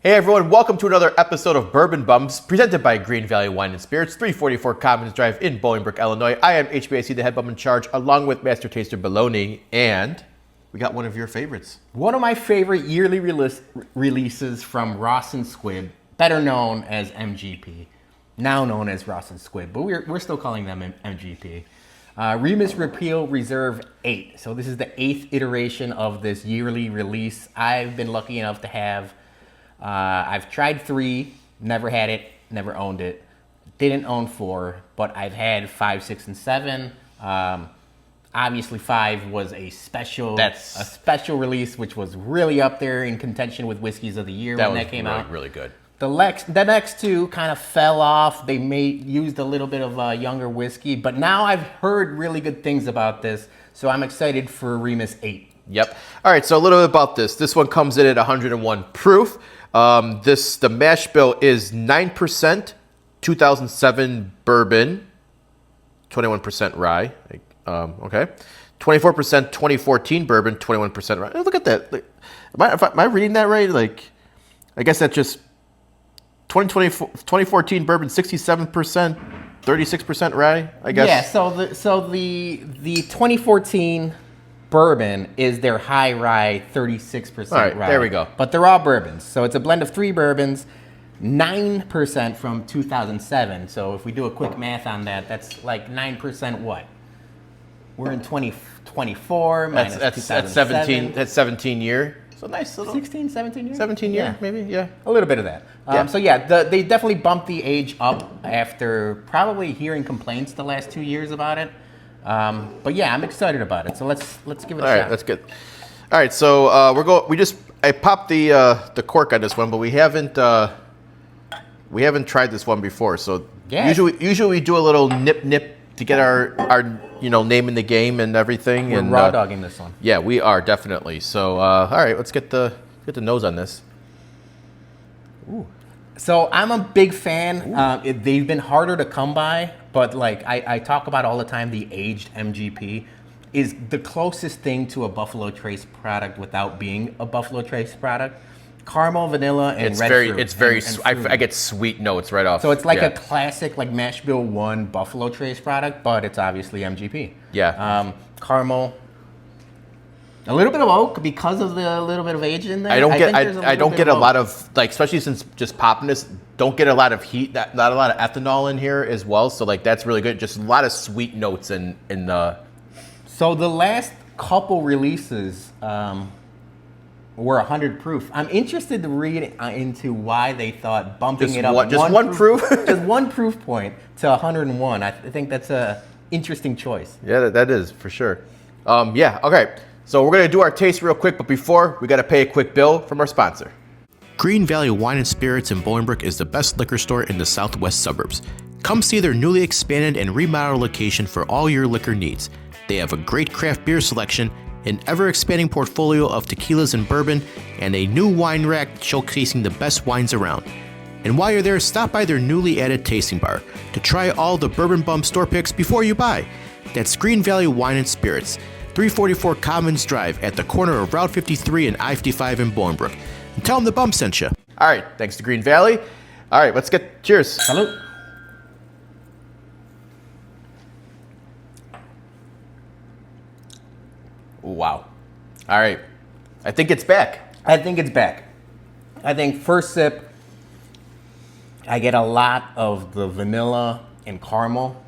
Hey everyone, welcome to another episode of Bourbon Bums, presented by Greene Valley Wine Spirits, 344 Commons Drive in Bolingbrook, Illinois. I am HBIC, the head bum in charge, along with Master Taster Baloney, and we got one of your favorites. One of my favorite yearly releases from Ross Squib, better known as MGP, now known as Ross Squib, but we're still calling them MGP. Remus Repeal Reserve VIII. So this is the 8th iteration of this yearly release. I've been lucky enough to have, I've tried 3, never had it, never owned it. Didn't own 4, but I've had 5, 6, and 7. Obviously 5 was a special release, which was really up there in contention with Whiskeys of the Year when that came out. Really good. The next 2 kind of fell off. They used a little bit of younger whiskey, but now I've heard really good things about this, so I'm excited for Remus VIII. Yep. All right, so a little bit about this. This one comes in at 101 proof. The mash bill is 9%, 2007 bourbon, 21% rye. Okay. 24% 2014 bourbon, 21% rye. Look at that. Am I reading that right? I guess that's just 2014 bourbon, 67%, 36% rye, I guess. Yeah, so the 2014 bourbon is their high rye, 36% all right, rye. there we go. But they're all bourbons. So it's a blend of 3 bourbons, 9% from 2007. So if we do a quick math on that, that's like 9% what? We're in 2024 minus 2007. That's 17 year. So nice little 16, 17 years? 17 year, maybe, yeah. A little bit of that. Yeah. So yeah, they definitely bumped the age up after probably hearing complaints the last 2 years about it. But yeah, I'm excited about it. So let's give it a shot. All right, that's good. All right, so I popped the cork on this one, but we haven't tried this one before. So yeah. usually we do a little nip to get our name in the game and everything. We're raw dogging this one. Yeah, we are definitely. So all right, let's get the nose on this. Ooh. So I'm a big fan. They've been harder to come by, but like I talk about all the time, the aged MGP is the closest thing to a Buffalo Trace product without being a Buffalo Trace product. Caramel, vanilla, and red fruit. It's very. And I get sweet notes right off. So it's like a classic like Mash Bill 1 Buffalo Trace product, but it's obviously MGP. Yeah. Caramel. A little bit of oak because of the little bit of age in there. I don't get a lot of, like, especially since just popping this, don't get a lot of heat, not a lot of ethanol in here as well. So like that's really good. Just a lot of sweet notes in the. So the last couple releases were 100 proof. I'm interested to read into why they thought bumping it up just one proof just 1 proof point to 101. I think that's a interesting choice. Yeah, that is for sure. Yeah. Okay. So we're going to do our taste real quick, but before, we got to pay a quick bill from our sponsor. Greene Valley Wine and Spirits in Bolingbrook is the best liquor store in the southwest suburbs. Come see their newly expanded and remodeled location for all your liquor needs. They have a great craft beer selection, an ever-expanding portfolio of tequilas and bourbon, and a new wine rack showcasing the best wines around. And while you're there, stop by their newly added tasting bar to try all the Bourbon Bum store picks before you buy. That's Greene Valley Wine and Spirits, 344 Commons Drive at the corner of Route 53 and I-55 in Bolingbrook. And tell them the bump sent you. All right, thanks to Greene Valley. All right, let's get cheers. Salute. Wow. All right. I think it's back. I think first sip, I get a lot of the vanilla and caramel.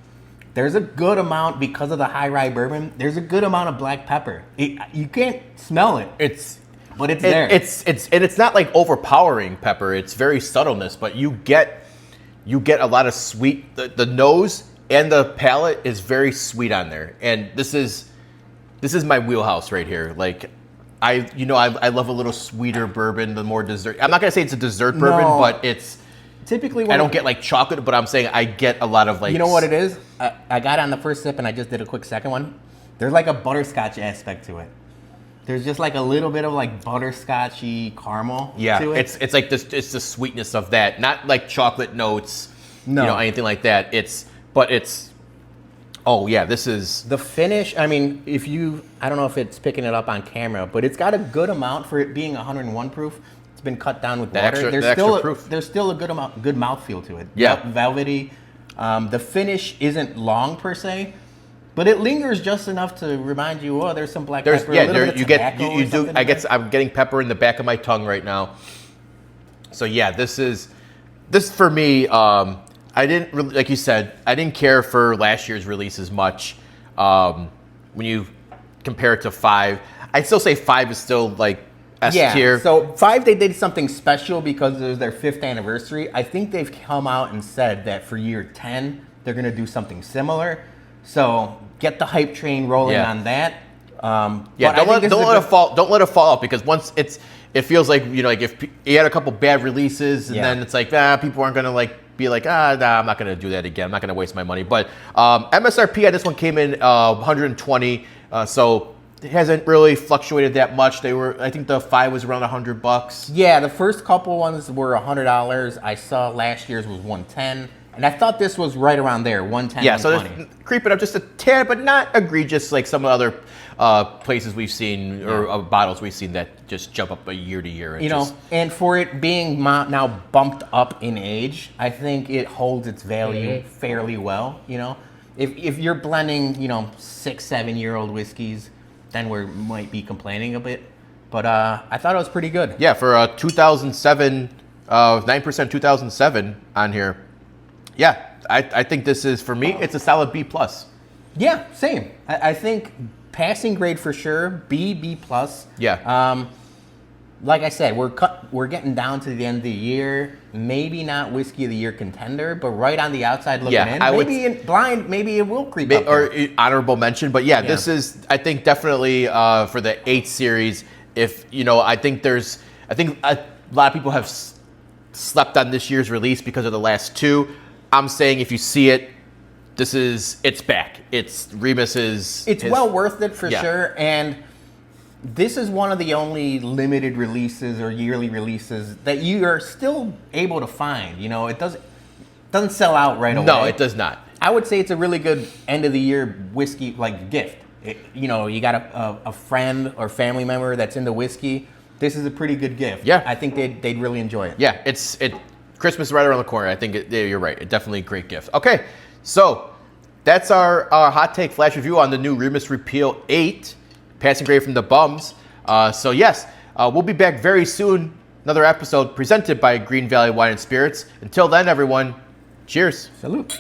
There's a good amount, because of the high rye bourbon, there's a good amount of black pepper. You can't smell it. But it's there. It's not like overpowering pepper. It's very subtleness, but you get a lot of sweet. The nose and the palate is very sweet on there. And this is my wheelhouse right here. Like I love a little sweeter bourbon, the more dessert. I'm not gonna say it's a dessert bourbon, but it's typically I don't get like chocolate, but I'm saying I get a lot of like. You know what it is? I got on the first sip and I just did a quick second one. There's like a butterscotch aspect to it. There's just like a little bit of like butterscotchy caramel to it. It's like this. It's the sweetness of that, not like chocolate notes. No, anything like that. Oh yeah, this is the finish. I mean, I don't know if it's picking it up on camera, but it's got a good amount for it being 101 proof. It's been cut down with The water. extra- there's the extra still proof. there's still a good mouthfeel to it. Yeah. Velvety. The finish isn't long per se, but it lingers just enough to remind you, oh, there's some black pepper. A little bit of you get tobacco you or do. something I in guess there. I'm getting pepper in the back of my tongue right now. So yeah, this for me. I didn't really, like you said, I didn't care for last year's release as much. When you compare it to 5, I'd still say 5 is still like S tier. So 5, they did something special because it was their 5th anniversary. I think they've come out and said that for year 10, they're going to do something similar. So get the hype train rolling on that. Yeah, don't let it fall out, because once it feels like, you know, like if you had a couple bad releases and then it's like, people aren't gonna like be like, nah, I'm not gonna do that again. I'm not gonna waste my money. But MSRP on this one came in 120, so it hasn't really fluctuated that much. I think the 5 was around $100. Yeah, the first couple ones were $100. I saw last year's was $110. And I thought this was right around there, 110, Yeah, so 120. it's creeping up just a tad, but not egregious like some other places we've seen or bottles we've seen that just jump up year to year. And for it being now bumped up in age, I think it holds its value fairly well. You know, if you're blending, 6-7-year-old whiskeys, then we might be complaining a bit. But I thought it was pretty good. Yeah, for 2007, 9% 2007 on here. Yeah, I think this is, for me, it's a solid B+. Yeah, same. I think passing grade for sure, B+. Yeah. Like I said, we're getting down to the end of the year. Maybe not whiskey of the year contender, but right on the outside looking in. Maybe in blind, maybe it will creep up. Or honorable mention, but this is, I think, definitely for the 8th series. If I think a lot of people have slept on this year's release because of the last 2. I'm saying if you see it, it's back. It's Remus's. It's well worth it for sure. And this is one of the only limited releases or yearly releases that you are still able to find. It doesn't sell out right away. No, it does not. I would say it's a really good end of the year whiskey like gift. You got a friend or family member that's into whiskey. This is a pretty good gift. Yeah, I think they'd really enjoy it. Yeah, Christmas is right around the corner. I think you're right. It's definitely a great gift. Okay, so that's our hot take flash review on the new Remus Repeal 8, passing grade from the Bums. So yes, we'll be back very soon. Another episode presented by Greene Valley Wine and Spirits. Until then, everyone, cheers. Salute.